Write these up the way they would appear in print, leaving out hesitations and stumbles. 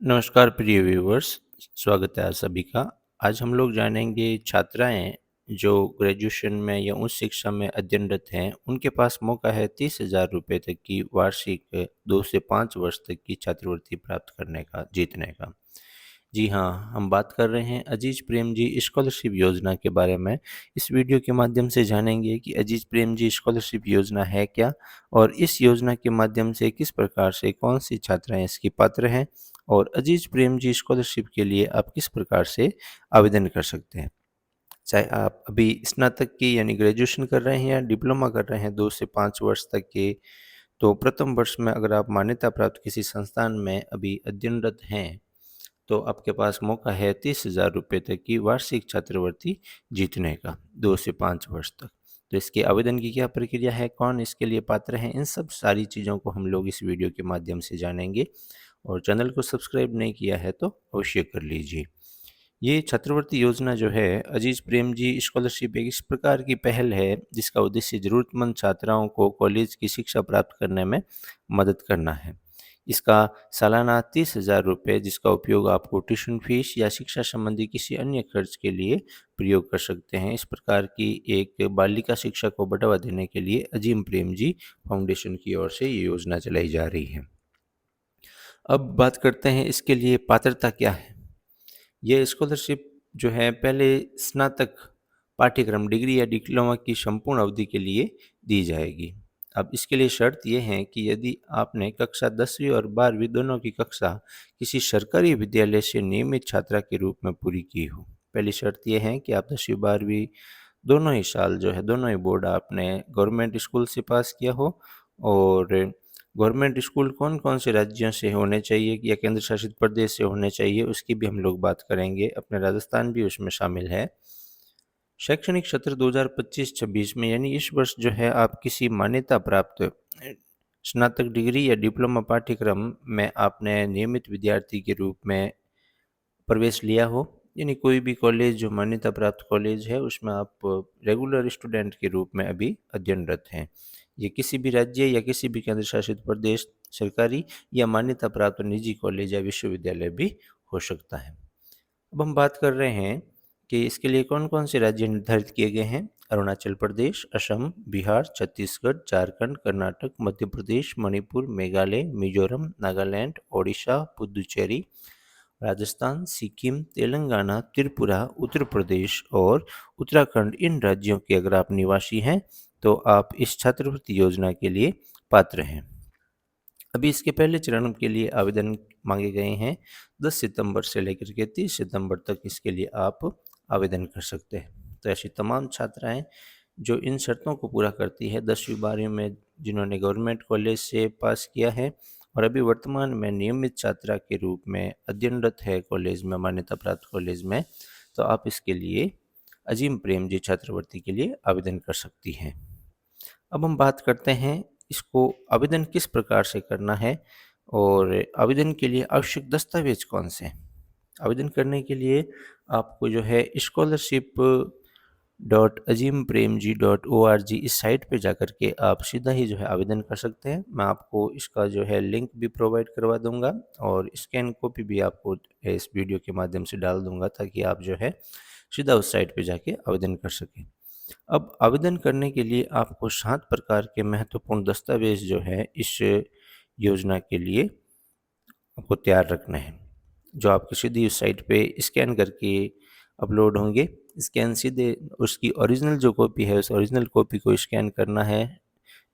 नमस्कार प्रिय व्यूवर्स, स्वागत है आप सभी का। आज हम लोग जानेंगे छात्राएं जो ग्रेजुएशन में या उच्च शिक्षा में अध्ययनरत हैं, उनके पास मौका है 30,000 रुपये तक की वार्षिक 2 से 5 वर्ष तक की छात्रवृत्ति प्राप्त करने का, जीतने का। जी हाँ, हम बात कर रहे हैं अजीज प्रेम जी स्कॉलरशिप योजना के बारे में। इस वीडियो के माध्यम से जानेंगे कि अजीज प्रेम जी स्कॉलरशिप योजना है क्या और इस योजना के माध्यम से किस प्रकार से कौन सी छात्राएं इसकी पात्र हैं और अजीज प्रेम जी स्कॉलरशिप के लिए आप किस प्रकार से आवेदन कर सकते हैं। चाहे आप अभी स्नातक की यानी ग्रेजुएशन कर रहे हैं या डिप्लोमा कर रहे हैं 2 से 5 वर्ष तक के, तो प्रथम वर्ष में अगर आप मान्यता प्राप्त किसी संस्थान में अभी अध्ययनरत हैं, तो आपके पास मौका है 30,000 रुपये तक की वार्षिक छात्रवृत्ति जीतने का 2 से 5 वर्ष तक। तो इसके आवेदन की क्या प्रक्रिया है, कौन इसके लिए पात्र हैं, इन सब सारी चीज़ों को हम लोग इस वीडियो के माध्यम से जानेंगे। और चैनल को सब्सक्राइब नहीं किया है तो अवश्य कर लीजिए। ये छात्रवृत्ति योजना जो है अजीज प्रेम जी स्कॉलरशिप एक इस प्रकार की पहल है जिसका उद्देश्य ज़रूरतमंद छात्राओं को कॉलेज की शिक्षा प्राप्त करने में मदद करना है। इसका सालाना 30,000 रुपये, जिसका उपयोग आपको ट्यूशन फीस या शिक्षा संबंधी किसी अन्य खर्च के लिए प्रयोग कर सकते हैं। इस प्रकार की एक बालिका शिक्षा को बढ़ावा देने के लिए अजीम प्रेम जी फाउंडेशन की ओर से ये योजना चलाई जा रही है। अब बात करते हैं इसके लिए पात्रता क्या है। ये स्कॉलरशिप जो है पहले स्नातक पाठ्यक्रम डिग्री या डिप्लोमा की संपूर्ण अवधि के लिए दी जाएगी। अब इसके लिए शर्त यह है कि यदि आपने कक्षा 10वीं और 12वीं दोनों की कक्षा किसी सरकारी विद्यालय से नियमित छात्रा के रूप में पूरी की हो। पहली शर्त यह है कि आप 10वीं 12वीं दोनों ही साल जो है, दोनों ही बोर्ड आपने गवर्नमेंट स्कूल से पास किया हो। और गवर्नमेंट स्कूल कौन कौन से राज्यों से होने चाहिए या केंद्र शासित प्रदेश से होने चाहिए, उसकी भी हम लोग बात करेंगे। अपने राजस्थान भी उसमें शामिल है। शैक्षणिक सत्र 2025-26 में यानी इस वर्ष जो है आप किसी मान्यता प्राप्त स्नातक डिग्री या डिप्लोमा पाठ्यक्रम में आपने नियमित विद्यार्थी के रूप में प्रवेश लिया हो, यानी कोई भी कॉलेज जो मान्यता प्राप्त कॉलेज है उसमें आप रेगुलर स्टूडेंट के रूप में अभी अध्ययनरत हैं। ये किसी भी राज्य या किसी भी केंद्र शासित प्रदेश, सरकारी या मान्यता प्राप्त निजी कॉलेज या विश्वविद्यालय भी हो सकता है। अब हम बात कर रहे हैं कि इसके लिए कौन कौन से राज्य निर्धारित किए गए हैं। अरुणाचल प्रदेश, असम, बिहार, छत्तीसगढ़, झारखंड, कर्नाटक, मध्य प्रदेश, मणिपुर, मेघालय, मिजोरम, नागालैंड, ओडिशा, पुदुचेरी, राजस्थान, सिक्किम, तेलंगाना, त्रिपुरा, उत्तर प्रदेश और उत्तराखंड। इन राज्यों के अगर आप निवासी हैं तो आप इस छात्रवृत्ति योजना के लिए पात्र हैं। अभी इसके पहले चरण के लिए आवेदन मांगे गए हैं। 10 सितंबर से लेकर के 30 सितंबर तक इसके लिए आप आवेदन कर सकते हैं। तो ऐसी तमाम छात्राएं जो इन शर्तों को पूरा करती है, 10वीं 12वीं में जिन्होंने गवर्नमेंट कॉलेज से पास किया है और अभी वर्तमान में नियमित छात्रा के रूप में अध्ययनरत है कॉलेज में, मान्यता प्राप्त कॉलेज में, तो आप इसके लिए अजीम प्रेम जी छात्रवृत्ति के लिए आवेदन कर सकती हैं। अब हम बात करते हैं इसको आवेदन किस प्रकार से करना है और आवेदन के लिए आवश्यक दस्तावेज कौन से हैं। आवेदन करने के लिए आपको जो है स्कॉलरशिप डॉट अजीम प्रेम जी .org इस साइट पे जाकर के आप सीधा ही जो है आवेदन कर सकते हैं। मैं आपको इसका जो है लिंक भी प्रोवाइड करवा दूंगा और स्कैन कॉपी भी आपको इस वीडियो के माध्यम से डाल दूंगा ताकि आप जो है सीधा उस साइट पे जाके आवेदन कर सकें। अब आवेदन करने के लिए आपको 7 प्रकार के महत्वपूर्ण दस्तावेज जो है इस योजना के लिए आपको तैयार रखना है, जो आपकी सीधी उस साइट पे स्कैन करके अपलोड होंगे। स्कैन सीधे उसकी ओरिजिनल जो कॉपी है उस ओरिजिनल कॉपी को स्कैन करना है,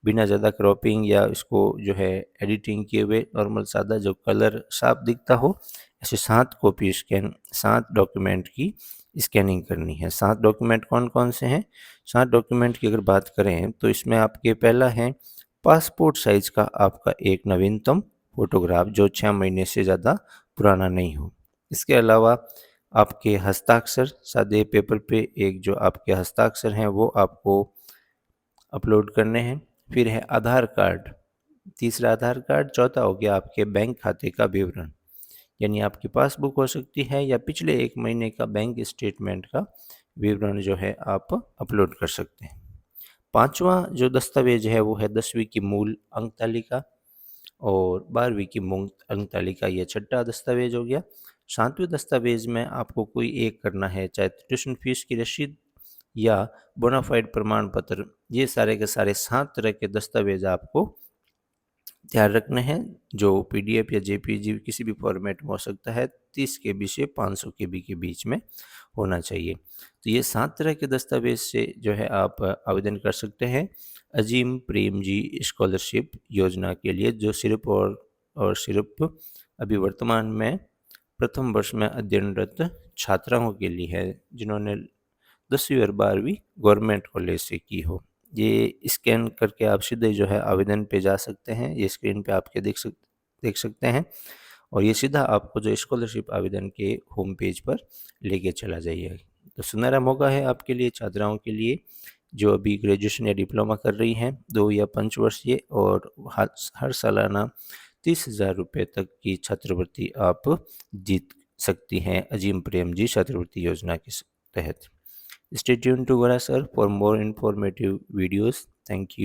बिना ज़्यादा क्रॉपिंग या इसको जो है एडिटिंग किए हुए, नॉर्मल सादा जो कलर साफ दिखता हो, ऐसे 7 कॉपी स्कैन 7 डॉक्यूमेंट की स्कैनिंग करनी है। 7 डॉक्यूमेंट कौन कौन से हैं। 7 डॉक्यूमेंट की अगर बात करें तो इसमें आपके पहला है पासपोर्ट साइज का आपका एक नवीनतम फोटोग्राफ जो 6 महीने से ज़्यादा पुराना नहीं हो। इसके अलावा आपके हस्ताक्षर सादे पेपर पे एक जो आपके हस्ताक्षर हैं वो आपको अपलोड करने हैं। फिर है आधार कार्ड, तीसरा आधार कार्ड, चौथा हो गया आपके बैंक खाते का विवरण, यानी आपकी पासबुक हो सकती है या पिछले 1 महीने का बैंक स्टेटमेंट का विवरण जो है आप अपलोड कर सकते हैं। पांचवा जो दस्तावेज है वो है 10वीं की मूल अंक तालिका और 12वीं की मुफ्त अंक तालिका यह छठा दस्तावेज हो गया। 7वें दस्तावेज में आपको कोई एक करना है, चाहे ट्यूशन फीस की रसीद या बोनाफाइड प्रमाण पत्र, ये सारे के सारे 7 तरह के दस्तावेज आपको ध्यान रखने हैं, जो पीडीएफ या जेपीजी किसी भी फॉर्मेट में हो सकता है, 30 केबी से 500 केबी के बीच में होना चाहिए। तो ये 7 तरह के दस्तावेज से जो है आप आवेदन कर सकते हैं अजीम प्रेम जी स्कॉलरशिप योजना के लिए, जो सिर्फ और सिर्फ अभी वर्तमान में प्रथम वर्ष में अध्ययनरत छात्राओं के लिए है, जिन्होंने 10वीं और 12वीं गवर्नमेंट कॉलेज से की हो। ये स्कैन करके आप सीधे जो है आवेदन पे जा सकते हैं, ये स्क्रीन पे आपके देख सकते हैं, और ये सीधा आपको जो स्कॉलरशिप आवेदन के होम पेज पर लेके चला जाइए। तो सुनहरा मौका है आपके लिए, छात्राओं के लिए जो अभी ग्रेजुएशन या डिप्लोमा कर रही हैं, 2 या 5 वर्षीय, और हर सालाना 30,000 रुपये तक की छात्रवृत्ति आप जीत सकती हैं अजीम प्रेम जी छात्रवृत्ति योजना के तहत। Stay tuned to Gora sir for more informative videos. Thank you.